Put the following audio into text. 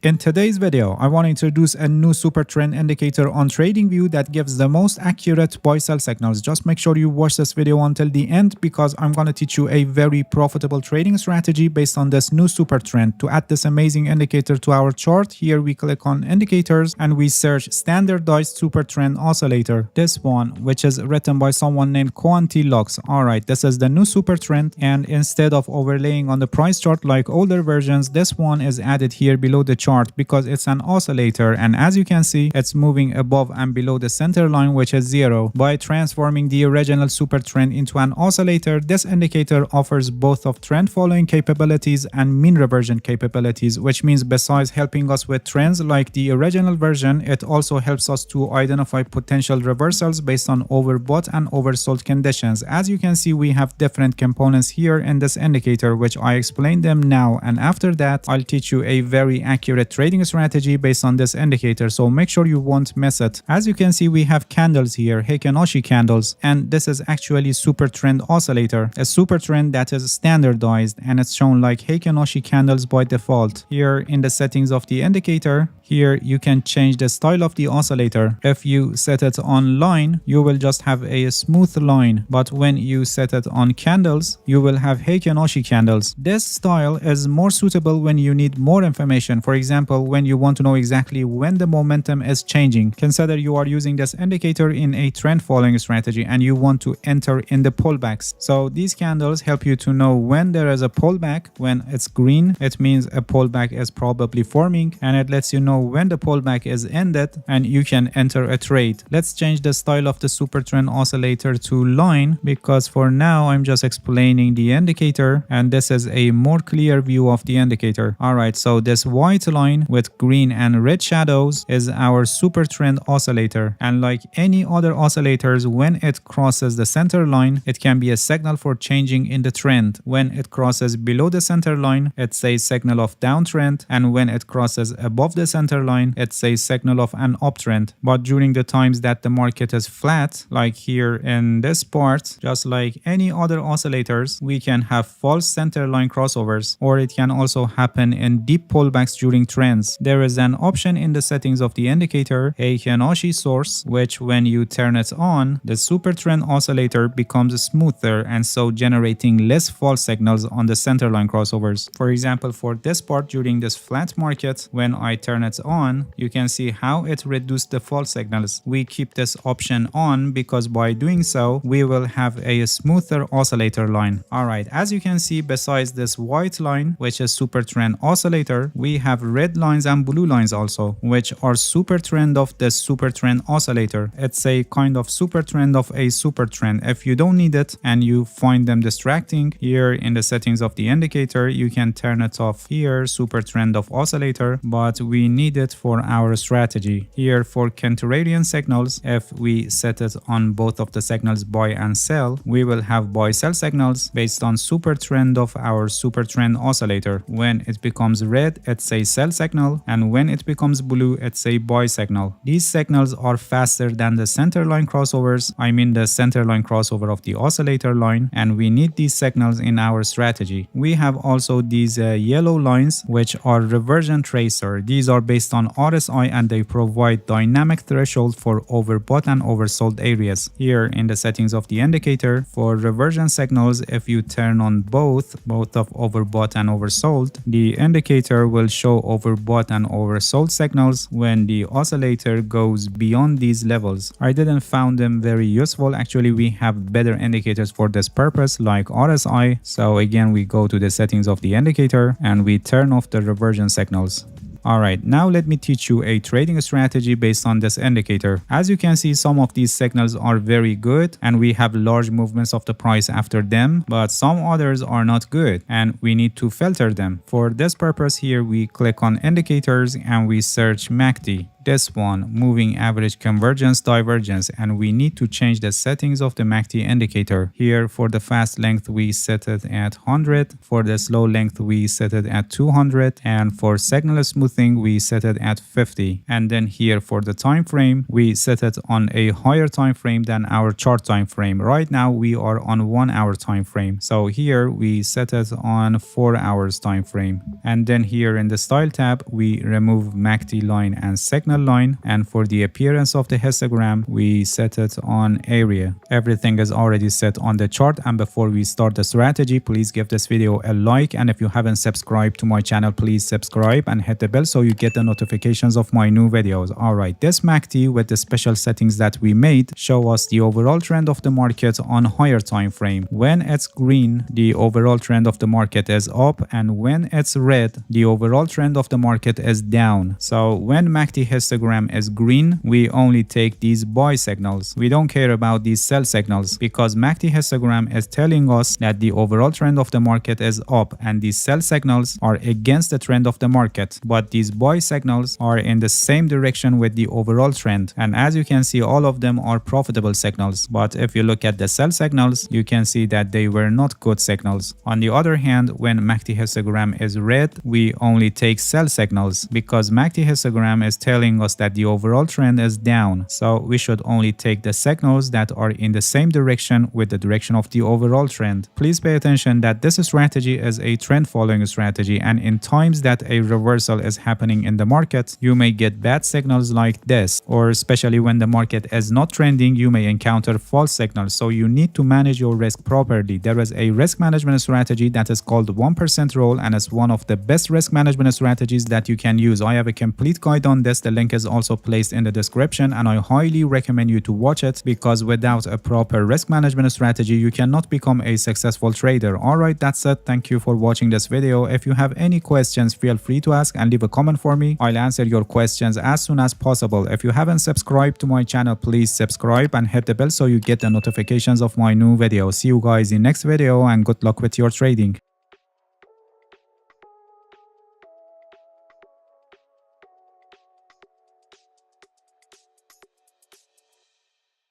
In today's video, I want to introduce a new SuperTrend indicator on TradingView that gives the most accurate buy-sell signals. Just make sure you watch this video until the end because I'm going to teach you a very profitable trading strategy based on this new SuperTrend. To add this amazing indicator to our chart, here we click on indicators and we search standardized SuperTrend oscillator. This one, which is written by someone named Quantilux. Alright, this is the new SuperTrend, and instead of overlaying on the price chart like older versions, this one is added here below the chart because it's an oscillator, and as you can see, it's moving above and below the center line, which is 0. By transforming the original SuperTrend into an oscillator, this indicator offers both of trend following capabilities and mean reversion capabilities, which means besides helping us with trends like the original version, it also helps us to identify potential reversals based on overbought and oversold conditions. As you can see, we have different components here in this indicator, which I explain them now, and after that I'll teach you a very accurate trading strategy based on this indicator, so make sure you won't miss it. As you can see, we have candles here, Heikin Ashi candles, and this is actually SuperTrend oscillator, a SuperTrend that is standardized, and it's shown like Heikin Ashi candles by default. Here in the settings of the indicator, here you can change the style of the oscillator. If you set it on line, you will just have a smooth line, but when you set it on candles, you will have Heikin Ashi candles. This style is more suitable when you need more information. For example, when you want to know exactly when the momentum is changing. Consider you are using this indicator in a trend following strategy and you want to enter in the pullbacks. So these candles help you to know when there is a pullback. When it's green, it means a pullback is probably forming, and it lets you know when the pullback is ended and you can enter a trade. Let's change the style of the SuperTrend oscillator to line because for now I'm just explaining the indicator, and this is a more clear view of the indicator. Alright, so this white line with green and red shadows is our SuperTrend oscillator, and like any other oscillators, when it crosses the center line, it can be a signal for changing in the trend. When it crosses below the center line, it's a signal of downtrend, and when it crosses above the center line, it's a signal of an uptrend. But during the times that the market is flat, like here in this part, just like any other oscillators, we can have false center line crossovers, or it can also happen in deep pullbacks during trends. There is an option in the settings of the indicator, a Heikin Ashi source, which when you turn it on, the SuperTrend oscillator becomes smoother and so generating less false signals on the center line crossovers. For example, for this part during this flat market, when I turn it on, you can see how it reduced the false signals. We keep this option on because by doing so, we will have a smoother oscillator line. Alright, as you can see, besides this white line, which is SuperTrend oscillator, we have red lines and blue lines also, which are SuperTrend of the SuperTrend oscillator. It's a kind of SuperTrend of a SuperTrend. If you don't need it and you find them distracting, here in the settings of the indicator, you can turn it off here, SuperTrend of oscillator, but we need it for our strategy. Here for contrarian signals, if we set it on both of the signals buy and sell, we will have buy sell signals based on SuperTrend of our SuperTrend oscillator. When it becomes red, it's a sell signal, and when it becomes blue, it's a buy signal. These signals are faster than the center line crossovers, I mean the center line crossover of the oscillator line, and we need these signals in our strategy. We have also these yellow lines, which are reversion tracer. These are based on RSI and they provide dynamic threshold for overbought and oversold areas. Here in the settings of the indicator, for reversion signals, if you turn on both of overbought and oversold, the indicator will show overbought and oversold signals when the oscillator goes beyond these levels. I didn't found them very useful. Actually, we have better indicators for this purpose like RSI. So again, we go to the settings of the indicator and we turn off the reversion signals. Alright, now let me teach you a trading strategy based on this indicator. As you can see, some of these signals are very good and we have large movements of the price after them, but some others are not good and we need to filter them. For this purpose here, we click on indicators and we search MACD. this one, moving average convergence divergence, and we need to change the settings of the MACD indicator. Here for the fast length we set it at 100, for the slow length we set it at 200, and for signal smoothing we set it at 50. And then here for the time frame we set it on a higher time frame than our chart time frame. Right now we are on 1 hour time frame, so here we set it on 4 hours time frame. And then here in the style tab we remove MACD line and signal line, and for the appearance of the histogram we set it on area. Everything is already set on the chart, and before we start the strategy, please give this video a like, and if you haven't subscribed to my channel, please subscribe and hit the bell so you get the notifications of my new videos. Alright, this MACD with the special settings that we made show us the overall trend of the market on higher time frame. When it's green, the overall trend of the market is up, and when it's red, the overall trend of the market is down. So when MACD histogram is green, we only take these buy signals. We don't care about these sell signals because MACD histogram is telling us that the overall trend of the market is up, and these sell signals are against the trend of the market, but these buy signals are in the same direction with the overall trend. And as you can see, all of them are profitable signals, but if you look at the sell signals, you can see that they were not good signals. On the other hand, when MACD histogram is red, we only take sell signals because MACD histogram is telling us that the overall trend is down, so we should only take the signals that are in the same direction with the direction of the overall trend. Please pay attention that this strategy is a trend following strategy, and in times that a reversal is happening in the market, you may get bad signals like this, or especially when the market is not trending, you may encounter false signals. So you need to manage your risk properly. There is a risk management strategy that is called 1% rule, and it's one of the best risk management strategies that you can use. I have a complete guide on this. The link is also placed in the description, and I highly recommend you to watch it because without a proper risk management strategy, you cannot become a successful trader. Alright, that's it. Thank you for watching this video. If you have any questions, feel free to ask and leave a comment for me. I'll answer your questions as soon as possible. If you haven't subscribed to my channel, please subscribe and hit the bell so you get the notifications of my new videos. See you guys in next video, and good luck with your trading.